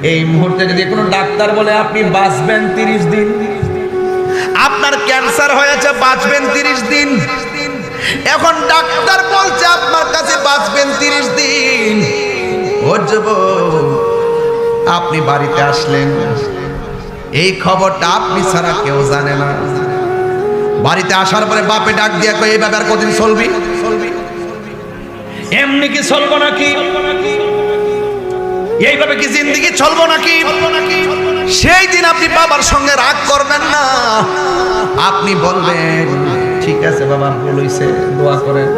এই মুহূর্তে যদি কোনো ডাক্তার বলে আপনি বাঁচবেন 30 দিন, আপনার ক্যান্সার হয়েছে বাঁচবেন 30 দিন, এখন ডাক্তার বলছে আপনার কাছে বাঁচবেন 30 দিন, ও যুবক আপনি বাড়িতে আসলেন, এই খবরটা আপনি ছাড়া কেউ জানে না। বাড়িতে আসার পরে বাপে ডাক দিয়া কই এইভাবে আর কতদিন চলবি? এমনি কি চলবো নাকি? এইভাবে কি জিন্দেগি চলবো নাকি? সেই দিন আপনি বাবার সঙ্গে রাগ করবেন না, আপনি বলবেন ঠিক আছে বাবা ভুল হইছে, দোয়া করেন।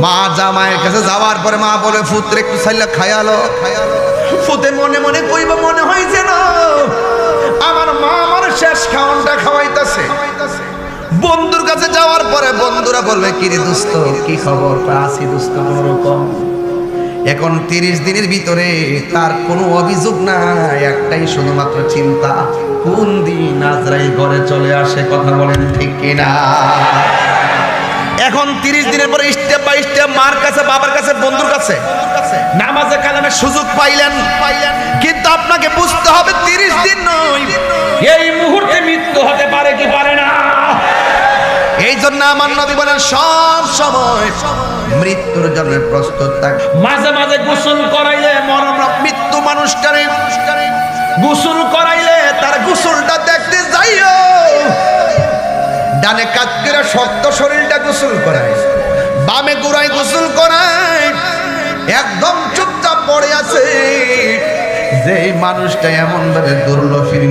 মা জামাইয়ের কাছে যাওয়ার পরে মা বলে পুত্র একটু চাইলে খায়ালো, ফুতে মনে মনে কইব মনে হইছে না আমার মা আমার শেষ খাওয়ানটা খাওয়াইতেছে। বন্ধুর কাছে যাওয়ার পরে বন্ধুরা বলবে কি রে দোস্ত কি খবর? আছি দোস্ত কোনরকম। এখন 30 দিনের ভিতরে তার কোনো অভিযোগ নাই, একটাই শুধুমাত্র চিন্তা কোন দিন আজরাইল ঘরে চলে আসে। কথা বলেন ঠিক কিনা? এখন 30 দিনের পরে স্টেপ বাই স্টেপ মার কাছে বাবার কাছে বন্ধুর কাছে নামাজে কালামের সুযোগ পাইলেন, কিন্তু আপনাকে বুঝতে হবে 30 দিন নয়, এই মুহূর্তে মৃত্যু হতে পারে কি পারে না। এই জন্য আমার নবী বলেন সব সময় মৃত্যুর জন্য প্রস্তুত থাক। মাঝে মাঝে গোসল করাইলে মরণ মৃত্যু মানুষটারে গোসল করাইলে তার গোসলটা দেখতে যাইও। ডানে কাত করে শক্ত শরীরটা গোসল করায়, বামে গোড়ায় গোসল করায়, একদম চুপচাপ পড়ে আছে। যে মানুষটা এমন ভাবে দুর্লভীর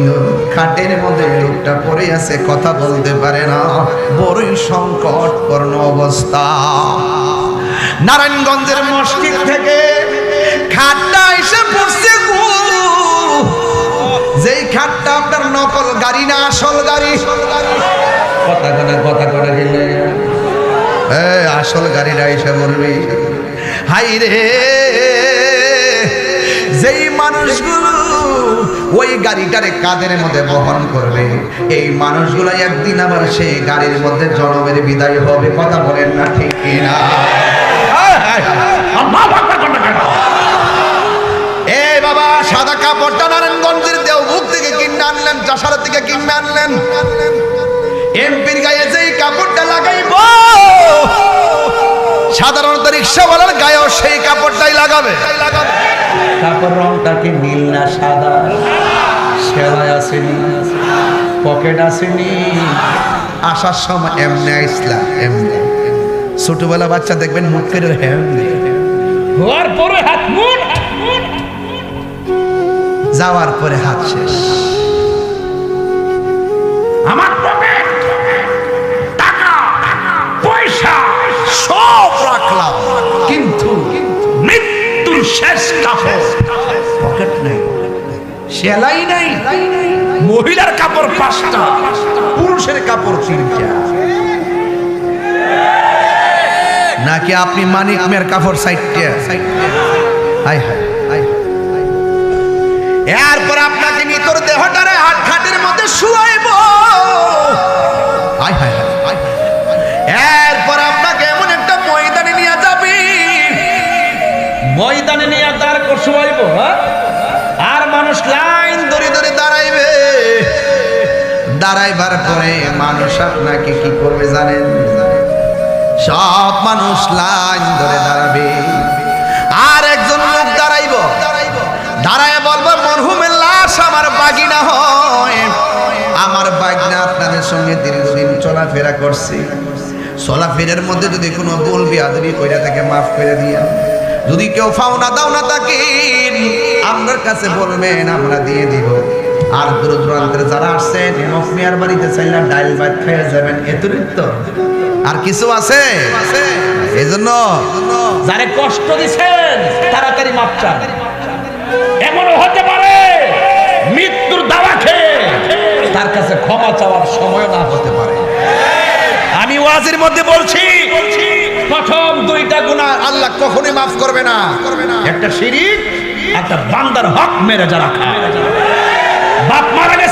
খাটের মধ্যে লোকটা পড়ে আছে, কথা বলতে পারে না, বড়ই সংকটপূর্ণ অবস্থা। নারায়ণগঞ্জের মসজিদ থেকে খাটটা এসে পড়ছে, যেই খাটটা আপনার নকল গাড়ি না আসল গাড়ি। কথা কথা গেলে আসল গাড়িটা এসে মরবি। হাই রে, যেই মানুষগুলো ওই গাড়িটারে কাঁধের মধ্যে বহন করবে, এই মানুষগুলো একদিন আবার সেই গাড়ির মধ্যে জনমের বিদায় হবে। কথা বলেন না ঠিক কিনা? এই বাবা সাদা কাপড়টা নারায়ণগঞ্জের দেওবুক থেকে কিনে আনলেন, যশোর থেকে কিনে আনলেন, এমপির গায়ে যেই কাপড়টা লাগাইব সাধারণত রিক্সাওয়ালার গায়েও সেই কাপড়টাই লাগাবে। কাপড় রংটা কি নীল না সাদা? সেলাই আসেনি, পকেট আসেনি, আসার সময় এমনি ইসলাম এমনি। ছোটবেলা বাচ্চা দেখবেন মুখ করে এমনি, হওয়ার পরে হাত মুখ, যাওয়ার পরে হাত শেষ। আমার পকেট টাকা পয়সা সব রাখলাম, কিন্তু মৃত্যুর শেষ কাপড় পকেট নাই, সেলাই নাই। মহিলার কাপড় 5টা, পুরুষের কাপড় 3টা। নাকি আপনি মানিক মেয়ের কাপড় 60টা? হায় হায়, এরপর আপনাকে নিতর দেহটারে হাত খাটের মধ্যে শুয়াইব। হায় হায়, এরপর আপনাকে এমন একটা ময়দানে নিয়ে যাবি, ময়দানে নিয়ে দাঁড় করে শুয়াইব, আর মানুষ লাইন ধরে ধরে দাঁড়াইবে। দাঁড়াইবার পরে মানুষ আপনাকে কি করবে জানেন? সব মানুষ লাইন ধরে দাঁড়াবে, আর একজন লোক দাঁড়াইব, দাঁড়ায় বলবো মরহুমের লাশ আমার বাগিনা হয়, আমার বাগিনা আপনাদের সঙ্গে দীর্ঘদিন চলাফেরা করছে, চলাফেরার মধ্যে যদি কোনো ভুল বিয়াদবি কইরা থাকে মাফ করে দিয়া, যদি কেউ ফাওনা দাওনা থাকে আপনার কাছে বলবেন আমরা দিয়ে দিব। আর দূর দূরান্তের যারা আসছেন মিয়ার বাড়িতে চাইলে ডাইল ভাত খেয়ে যাবেন, এতরিত আর কিছু আছে? এই জন্য যারা কষ্ট দিচ্ছেন তাড়াতাড়ি মাপ চান। এমনও হতে পারে মৃত্যুর দাওয়া খেয়ে তার কাছে ক্ষমা চাওয়ার সময় না হতে পারে। আমি ওয়াজের মধ্যে বলছি, প্রথম 2টা গুনাহ আল্লাহ কখনোই মাফ করবে না, একটা শিরক, একটা বান্দার হক মেরে যারা খায়। বাপ মারা গেছে